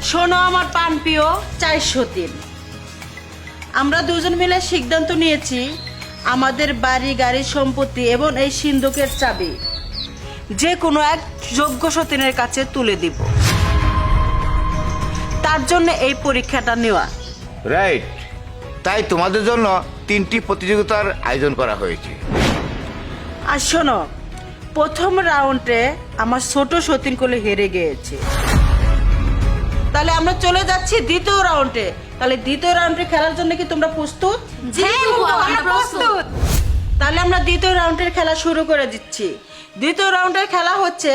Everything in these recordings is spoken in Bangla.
শোনো আমার প্রাণপ্রিয় 403, আমরা দুজন মিলে সিদ্ধান্ত নিয়েছি আমাদের বাড়ি গাড়ি সম্পত্তি এবং এই সিন্ধুকের চাবি যে কোনো এক যোগ্য সতীনের কাছে তুলে দিব। তার জন্য এই পরীক্ষাটা নেওয়া। রাইট, তাই তোমাদের জন্য 3টি প্রতিযোগিতার আয়োজন করা হয়েছে। আর শোনো, প্রথম রাউন্ডে আমার ছোট সতীন কোলে হেরে গিয়েছে। তাহলে আমরা চলে যাচ্ছি দ্বিতীয় রাউন্ডে। তাহলে দ্বিতীয় রাউন্ডে খেলার জন্য কি তোমরা প্রস্তুত? আমরা প্রস্তুত। তাহলে আমরা দ্বিতীয় রাউন্ডের খেলা শুরু করে দিচ্ছি। দ্বিতীয় রাউন্ডের খেলা হচ্ছে,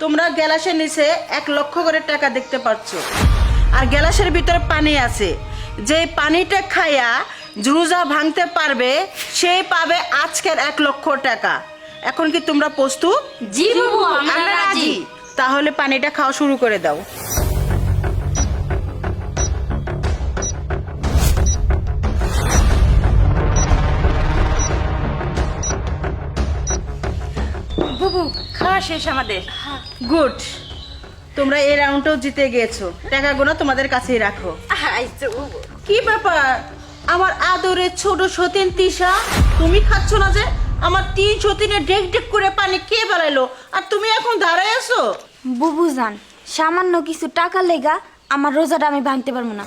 তোমরা গ্লাসের নিচে 1 লক্ষ করে টাকা দেখতে পাচ্ছ, আর গ্লাসের ভিতরে পানি আছে। যে পানিটা খাইয়া রোজা ভাঙতে পারবে সেই পাবে আজকের 1 লক্ষ টাকা। এখন কি তোমরা প্রস্তুত? জি বুবু, আমরা রাজি। তাহলে পানিটা খাওয়া শুরু করে দাও। বুবু, খাওয়া শেষ আমাদের। গুড, তোমরা এই রাউন্ডটাও জিতে গিয়েছো। টাকাগুলো তোমাদের কাছেই রাখো। আইছো বুবু। কি ব্যাপার আমার আদরের ছোট সতীন তিশা, তুমি খাচ্ছ না যে? আমার 3 সতীনে ডেক ডেক করে পানি কে বেলাইলো, আর তুমি এখন দাঁড়ায় আছো? বুবুজান, সামান্য কিছু টাকা লেগা আমার রোজাটা আমি ভাঙতে পারবো না।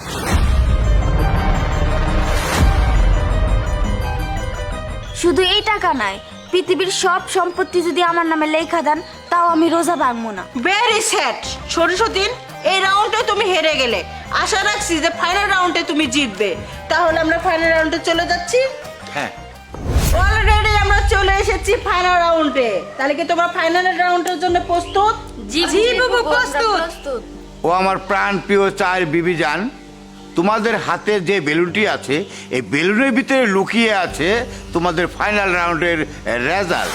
শুধু এই টাকা নাই, পৃথিবীর সব সম্পত্তি যদি আমার নামে লেখা দেন তাও আমি রোজা ভাঙবো না। ভেরি স্যাড ছোট সতীন, এই রাউন্ডে তুমি হেরে গেলে। আশা রাখছি যে ফাইনাল রাউন্ডে তুমি জিতবে। তাহলে আমরা ফাইনাল রাউন্ডে চলে যাচ্ছি। হ্যাঁ, অলরেডি আমরা চলে এসেছি ফাইনাল রাউন্ডে। তাহলে কি তোমরা ফাইনাল রাউন্ডের জন্য প্রস্তুত? জি বুবু, প্রস্তুত। ও আমার প্রাণ প্রিয় 4 বিবি জান, তোমাদের হাতে যে বেলুনটি আছে এই বেলুনের ভিতরে লুকিয়ে আছে তোমাদের ফাইনাল রাউন্ডের রেজাল্ট।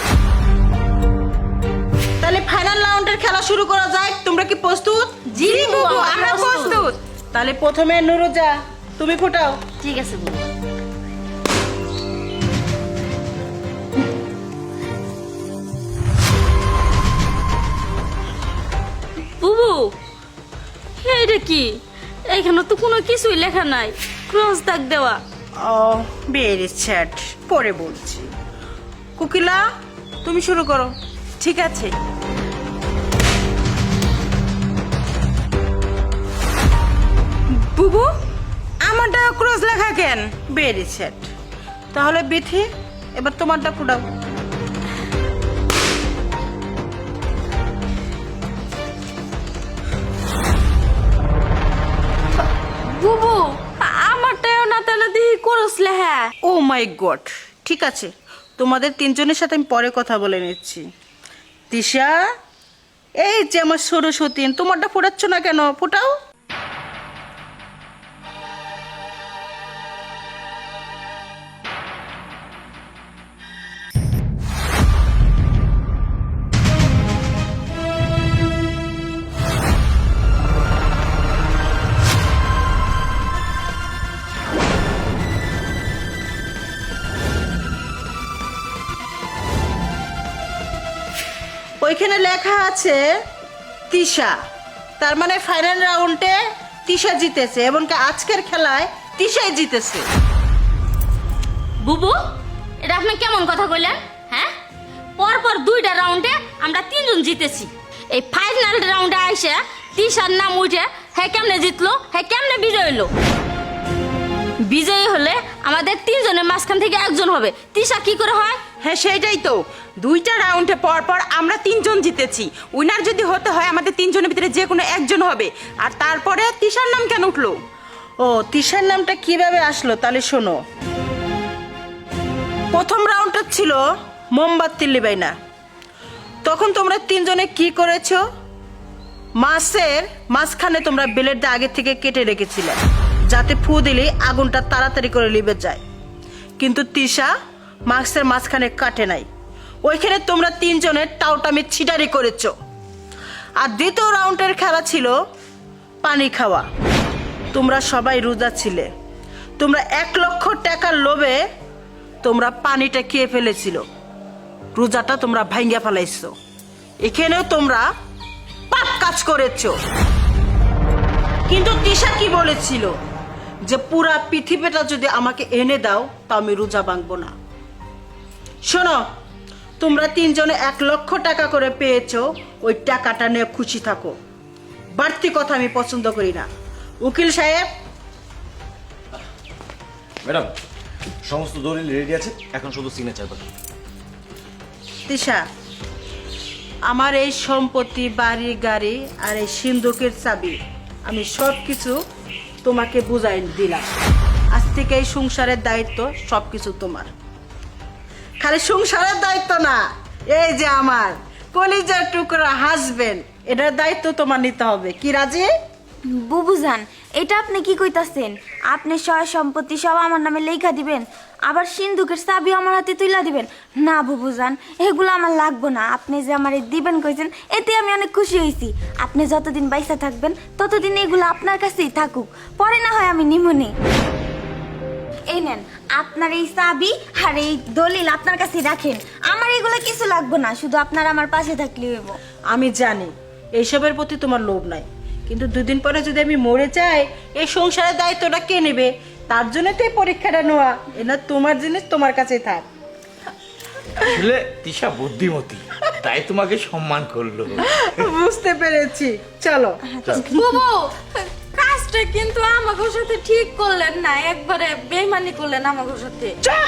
তাহলে ফাইনাল রাউন্ডের খেলা শুরু করা যায়। তোমরা কি প্রস্তুত? জি বুবু, আমরা প্রস্তুত। তাহলে প্রথমে নুরুজা, তুমি ফোটাও। ঠিক আছে বুবু। বুবু, এটা কি? এখানে তো কোনো কিছুই লেখা নাই, ক্রস দাগ দেওয়া। ও ভেরি স্যাড, পরে বলছি। কুকিলা, তুমি শুরু করো। ঠিক আছে। বুবু, আমারটা ক্রস লেখা কেন? Very sad. তাহলে বিথি, এবার তোমারটা ফোটাও। বুবু, আমারটাও না তাহলে দেখি ক্রস লেখা। ও মাই গড, ঠিক আছে, তোমাদের 3 জনের সাথে আমি পরে কথা বলে নিচ্ছি। তিশা, এই যে আমার ছোট সতীন, তোমারটা ফোটাচ্ছ না কেন? ফোটাও। ওইখানে লেখা আছে তিশা, তার মানে ফাইনাল রাউন্ডে তিশা জিতেছে এবং আজকের খেলায় তিশাই জিতেছে। বুবু, এটা আপনি কেমন কথা কইলেন? হ্যাঁ, পরপর 2টা রাউন্ডে আমরা 3 জন জিতেছি। এই ফাইনাল রাউন্ডে আইসা তিশার নাম উঠে হ্যাঁ কেমনে জিতলো, হ্যাঁ কেমনে বিজয় হলো? বিজয়ী হলে আমাদের 3 জনের মাঝখান থেকে একজন হবে। তিশা কি করে হয়? হ্যাঁ সেইটাই তো, 2টা রাউন্ডে পর পর আমরা 3 জন জিতেছি। উইনার যদি হতে হয় আমাদের 3 জনের ভিতরে যে কোনো একজন হবে। আর তারপরে তিশার নাম কেন উঠলো? ও, তিশার নামটা কিভাবে আসলো তাহলে শোনো। প্রথম রাউন্ডটা ছিল মোমবাতি লিবাইনা। তখন তোমরা 3 জনে কি করেছো? মাছের মাঝখানে তোমরা বেলের দিয়ে আগে থেকে কেটে রেখেছিলে যাতে ফু দিলে আগুনটা তাড়াতাড়ি করে লিবে যায়। কিন্তু তিশা মাছের মাঝখানে কাটে নাই, ওইখানে তোমরা 3 জনের টাউটামি ছিটারি করেছো। আর দ্বিতীয় রাউন্ডের খেলা ছিল পানি খাওয়া। তোমরা সবাই রোজা ছিলে, তোমরা 1 লক্ষ টাকার লোভে তোমরা পানিটা খেয়ে ফেলেছিল, রোজাটা তোমরা ভাঙ্গা ফেলাইছো। এখানেও তোমরা পাপ কাজ করেছো। কিন্তু তিশা কি বলেছিল যে পুরা পৃথিবীটা যদি আমাকে এনে দাও তা আমি রোজা ভাঙবো না। শোনো, তোমরা তিনজনে 1 লক্ষ টাকা করে পেয়েছো, ওই টাকাটা নিয়ে খুশি থাকো। বাড়তি কথা আমি পছন্দ করি না। উকিল সাহেব, ম্যাডাম সমস্ত দলিল রেডি আছে, এখন শুধু সিগনেচার বাকি। তিশা, আমার এই সম্পত্তি, বাড়ি গাড়ি আর এই সিন্ধুকের চাবি আমি সব কিছু তোমাকে বুঝাই দিলাম। আজ থেকে এই সংসারের দায়িত্ব সবকিছু তোমার। খালি সংসারের দায়িত্ব না, এই যে আমার কলিজার টুকরা হাজবেন্ড, এটার দায়িত্ব তোমার নিতে হবে। কি রাজি? বুবুজান, এটা আপনি কি কইতাছেন? আপনি সয় সম্পত্তি সব আমার নামে লেখা দিবেন, আবার সিন্ধুকের চাবি আমার হাতে তুইলা দিবেন? না বুবুজান, এগুলো আমার লাগবো না। আপনি যে আমার দিবেন কইছেন, এতে আমি অনেক খুশি হয়েছি। আপনি যতদিন বাইসা থাকবেন ততদিন এগুলো আপনার কাছেই থাকুক, পরে না হয় আমি নিমুনি। এই নেন আপনার এই চাবি আর এই দলিল আপনার কাছে রাখেন। আমার এগুলো কিছু লাগবো না, শুধু আপনার আমার পাশে থাকলে হইব। আমি জানি এইসবের প্রতি তোমার লোভ নাই, কিন্তু 2 দিন পরে যদি আমি মরে যাই, এই সংসারের দায়িত্বটা কে নেবে? তার জন্য তো এই পরীক্ষাটা নেওয়া। এটা তোমার জিনিস, তোমার কাছেই থাক। আসলে তিশা বুদ্ধিমতী, তাই তোমাকে সম্মান করলো। বুঝতে পেরেছি, চলো। বুবু, কাজটা কিন্তু আমাদের সাথে ঠিক করলেন না, একবারে বেইমানি করলেন আমাদের সাথে। চুপ!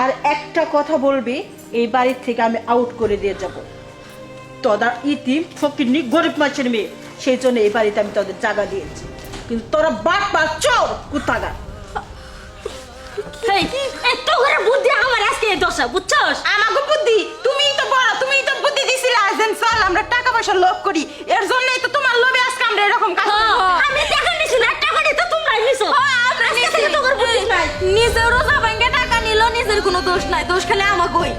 আর একটা কথা বলবি, এই বাড়ির থেকে আমি আউট করে দিয়ে যাব। তোরা ইতিম ফকিরনি গরিব মাছের মেয়ে, সেই জন্য এই বাড়িতে আমি তোদের জায়গা দিয়েছি। কিন্তু তোরা বাট চোর কুত্তাগা। এই তোর বুদ্ধি আমার আজকে এই দশা, বুঝছস? আমাকে বুদ্ধি তুমিই তো বড়, তুমিই তো বুদ্ধি দিছিলে। আজেন চল আমরা টাকা পয়সা লোভ করি, এর জন্যই তো তোমার লোভে আজকে আমরা এরকম কাজ করছি। আমি টাকা নিছি না, টাকা নিতে তোমরা নিছো। আমরা আজকে থেকে তোর বুদ্ধি নাই। নিজের রোজা ভাঙ্গে টাকা নিল, নিজের কোনো দোষ নাই, দোষ খালি আমাকে।